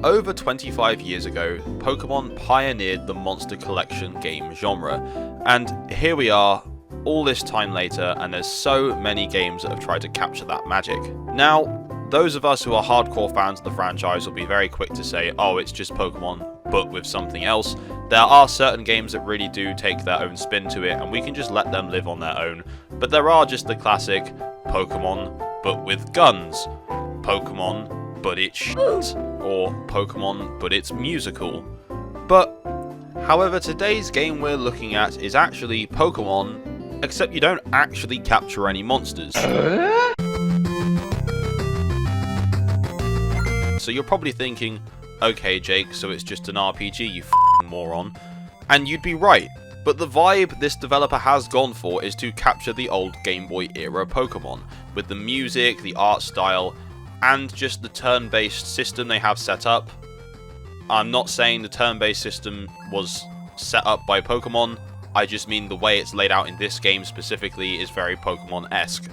Over 25 years ago, Pokémon pioneered the monster collection game genre, and here we are, all this time later, and there's so many games that have tried to capture that magic. Now, those of us who are hardcore fans of the franchise will be very quick to say, oh, it's just Pokémon, but with something else. There are certain games that really do take their own spin to it, and we can just let them live on their own. But there are just the classic Pokémon, but with guns. Pokémon, but it's shit. Or Pokémon, but it's musical. But, however, today's game we're looking at is actually Pokémon, except you don't actually capture any monsters. So you're probably thinking, okay Jake, so it's just an RPG, you f***ing moron. And you'd be right, but the vibe this developer has gone for is to capture the old Game Boy era Pokémon, with the music, the art style, and just the turn-based system they have set up. I'm not saying the turn-based system was set up by Pokémon, I just mean the way it's laid out in this game specifically is very Pokémon-esque.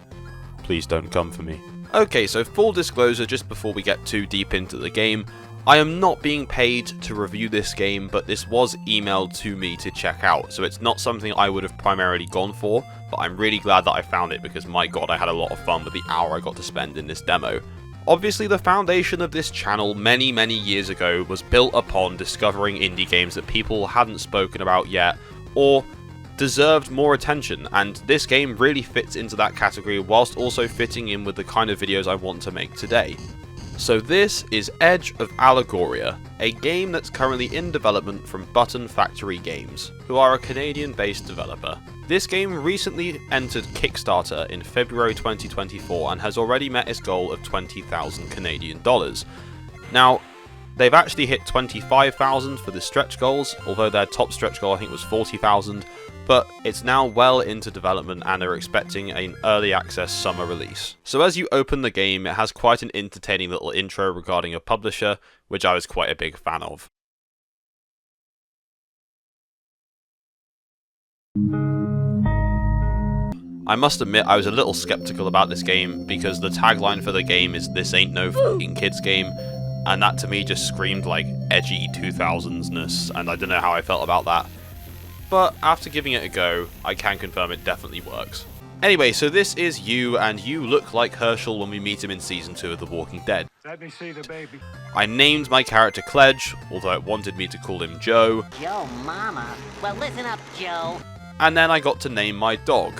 Please don't come for me. Okay, so full disclosure just before we get too deep into the game, I am not being paid to review this game, but this was emailed to me to check out, so it's not something I would have primarily gone for, but I'm really glad that I found it because my god, I had a lot of fun with the hour I got to spend in this demo. Obviously, the foundation of this channel many years ago was built upon discovering indie games that people hadn't spoken about yet, or deserved more attention, and this game really fits into that category whilst also fitting in with the kind of videos I want to make today. So this is Edge of Allegoria, a game that's currently in development from Button Factory Games, who are a Canadian-based developer. This game recently entered Kickstarter in February 2024 and has already met its goal of 20,000 Canadian dollars. Now, they've actually hit 25,000 for the stretch goals, although their top stretch goal I think was 40,000, but it's now well into development and are expecting an early access summer release. So as you open the game, it has quite an entertaining little intro regarding a publisher, which I was quite a big fan of. I must admit I was a little skeptical about this game because the tagline for the game is "This ain't no f***ing kids game," and that to me just screamed like edgy 2000s-ness, and I don't know how I felt about that. But after giving it a go, I can confirm it definitely works. Anyway, so this is you, and you look like Herschel when we meet him in Season 2 of The Walking Dead. Let me see the baby. I named my character Kledge, although it wanted me to call him Joe. Joe Mama. Well, listen up, Joe. And then I got to name my dog,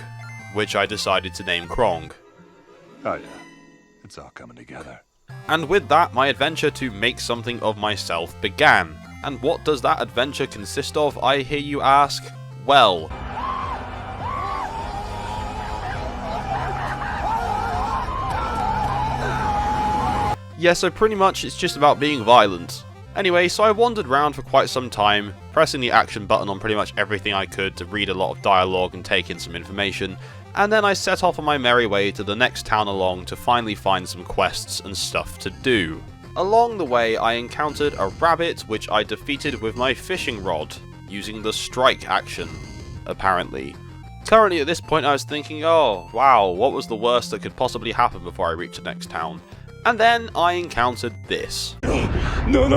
which I decided to name Krong. Oh yeah, it's all coming together. And with that, my adventure to make something of myself began. And what does that adventure consist of, I hear you ask? Well, yeah, so pretty much it's just about being violent. Anyway, so I wandered around for quite some time, pressing the action button on pretty much everything I could to read a lot of dialogue and take in some information, and then I set off on my merry way to the next town along to finally find some quests and stuff to do. Along the way, I encountered a rabbit which I defeated with my fishing rod, using the strike action, apparently. Currently at this point I was thinking, oh wow, what was the worst that could possibly happen before I reach the next town? And then I encountered this. No.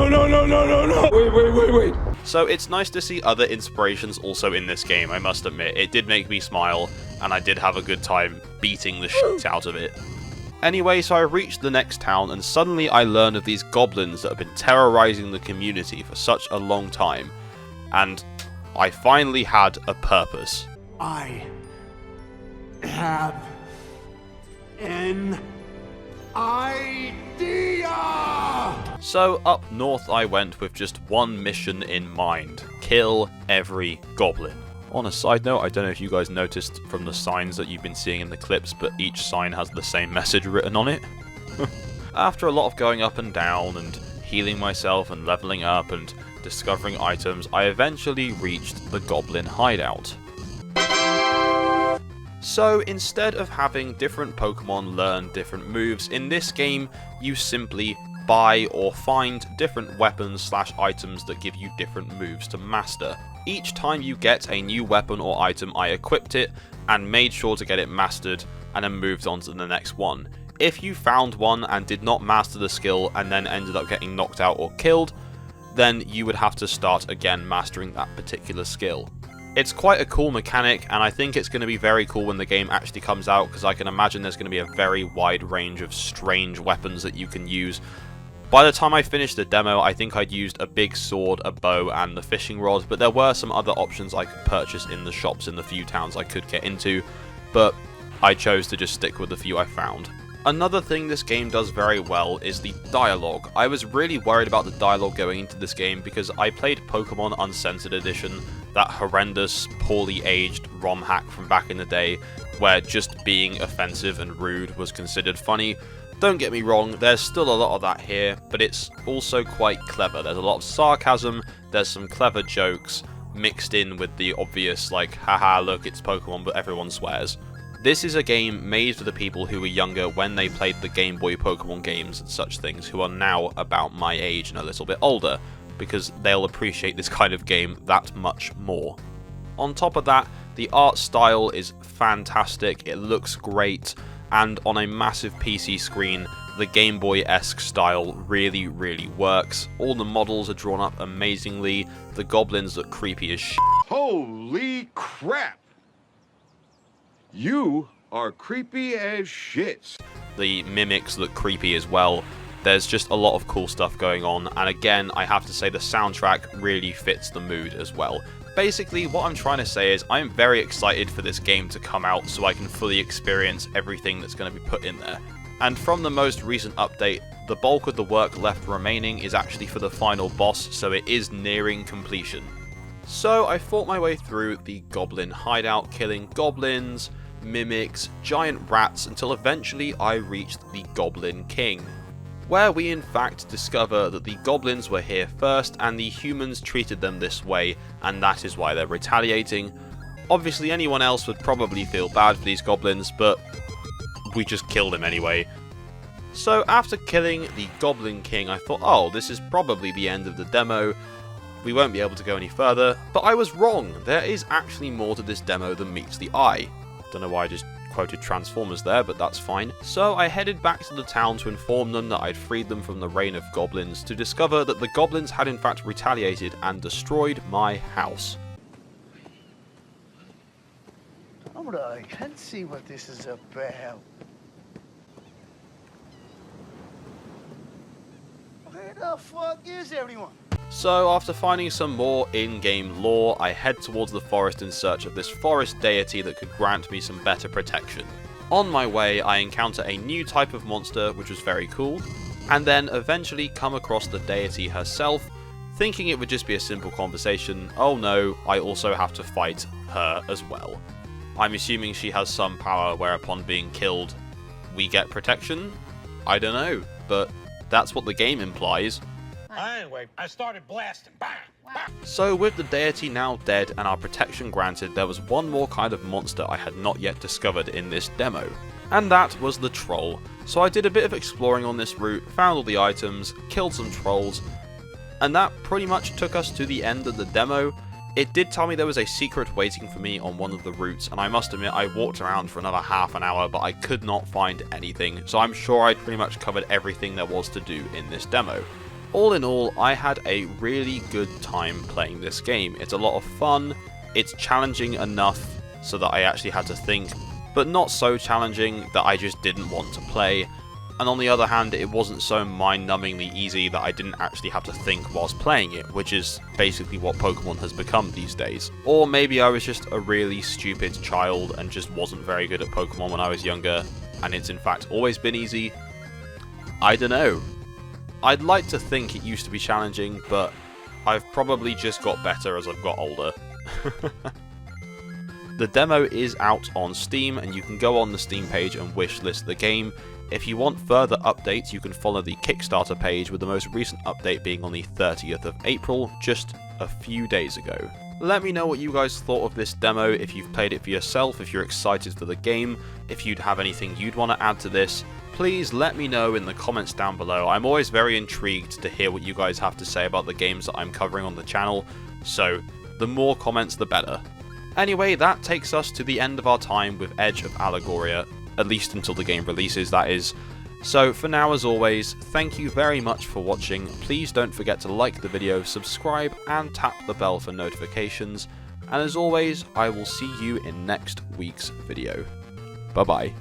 Wait. So it's nice to see other inspirations also in this game, I must admit. It did make me smile, and I did have a good time beating the shit out of it. Anyway, so I reached the next town, and suddenly I learned of these goblins that have been terrorizing the community for such a long time. And I finally had a purpose. I have an idea! So up north I went with just one mission in mind: kill every goblin. On a side note, I don't know if you guys noticed from the signs that you've been seeing in the clips, but each sign has the same message written on it. After a lot of going up and down and healing myself and leveling up and discovering items, I eventually reached the goblin hideout. So instead of having different Pokemon learn different moves, in this game you simply buy or find different weapons / items that give you different moves to master. Each time you get a new weapon or item, I equipped it and made sure to get it mastered and then moved on to the next one. If you found one and did not master the skill and then ended up getting knocked out or killed, then you would have to start again mastering that particular skill. It's quite a cool mechanic, and I think it's going to be very cool when the game actually comes out, because I can imagine there's going to be a very wide range of strange weapons that you can use. By the time I finished the demo, I think I'd used a big sword, a bow, and the fishing rod, but there were some other options I could purchase in the shops in the few towns I could get into, but I chose to just stick with the few I found. Another thing this game does very well is the dialogue. I was really worried about the dialogue going into this game because I played Pokémon Uncensored Edition, that horrendous, poorly aged ROM hack from back in the day, where just being offensive and rude was considered funny. Don't get me wrong, there's still a lot of that here, but it's also quite clever. There's a lot of sarcasm, there's some clever jokes, mixed in with the obvious, like, haha, look, it's Pokémon, but everyone swears. This is a game made for the people who were younger when they played the Game Boy Pokémon games and such things, who are now about my age and a little bit older, because they'll appreciate this kind of game that much more. On top of that, the art style is fantastic, it looks great, and on a massive PC screen, the Game Boy-esque style really, really works. All the models are drawn up amazingly, the goblins look creepy as shit. Holy crap! You are creepy as shit. The mimics look creepy as well. There's just a lot of cool stuff going on, and again, I have to say the soundtrack really fits the mood as well. Basically, what I'm trying to say is I'm very excited for this game to come out so I can fully experience everything that's going to be put in there. And from the most recent update, the bulk of the work left remaining is actually for the final boss, so it is nearing completion. So I fought my way through the goblin hideout, killing goblins, mimics, giant rats, until eventually I reached the Goblin King, where we in fact discover that the goblins were here first and the humans treated them this way, and that is why they're retaliating. Obviously anyone else would probably feel bad for these goblins, but we just killed him anyway. So after killing the Goblin King, I thought, oh, this is probably the end of the demo. We won't be able to go any further, but I was wrong. There is actually more to this demo than meets the eye. Don't know why I just quoted Transformers there, but that's fine. So I headed back to the town to inform them that I'd freed them from the reign of goblins, to discover that the goblins had in fact retaliated and destroyed my house. Alright, let's see what this is about. Where the fuck is everyone? So after finding some more in-game lore, I head towards the forest in search of this forest deity that could grant me some better protection. On my way, I encounter a new type of monster, which was very cool, and then eventually come across the deity herself, thinking it would just be a simple conversation. Oh no, I also have to fight her as well. I'm assuming she has some power where upon being killed, we get protection? I don't know, but that's what the game implies. Anyway, I started blasting. Bang! Bang! So with the deity now dead and our protection granted, there was one more kind of monster I had not yet discovered in this demo, and that was the troll. So I did a bit of exploring on this route, found all the items, killed some trolls, and that pretty much took us to the end of the demo. It did tell me there was a secret waiting for me on one of the routes, and I must admit I walked around for another half an hour, but I could not find anything, so I'm sure I'd pretty much covered everything there was to do in this demo. All in all, I had a really good time playing this game. It's a lot of fun, it's challenging enough so that I actually had to think, but not so challenging that I just didn't want to play. And on the other hand, it wasn't so mind-numbingly easy that I didn't actually have to think whilst playing it, which is basically what Pokemon has become these days. Or maybe I was just a really stupid child and just wasn't very good at Pokemon when I was younger, and it's in fact always been easy. I don't know. I'd like to think it used to be challenging, but I've probably just got better as I've got older. The demo is out on Steam, and you can go on the Steam page and wishlist the game. If you want further updates, you can follow the Kickstarter page, with the most recent update being on the 30th of April, just a few days ago. Let me know what you guys thought of this demo, if you've played it for yourself, if you're excited for the game, if you'd have anything you'd want to add to this. Please let me know in the comments down below. I'm always very intrigued to hear what you guys have to say about the games that I'm covering on the channel, so the more comments the better. Anyway, that takes us to the end of our time with Edge of Allegoria, at least until the game releases, that is. So for now, as always, thank you very much for watching. Please don't forget to like the video, subscribe and tap the bell for notifications. And as always, I will see you in next week's video. Bye bye.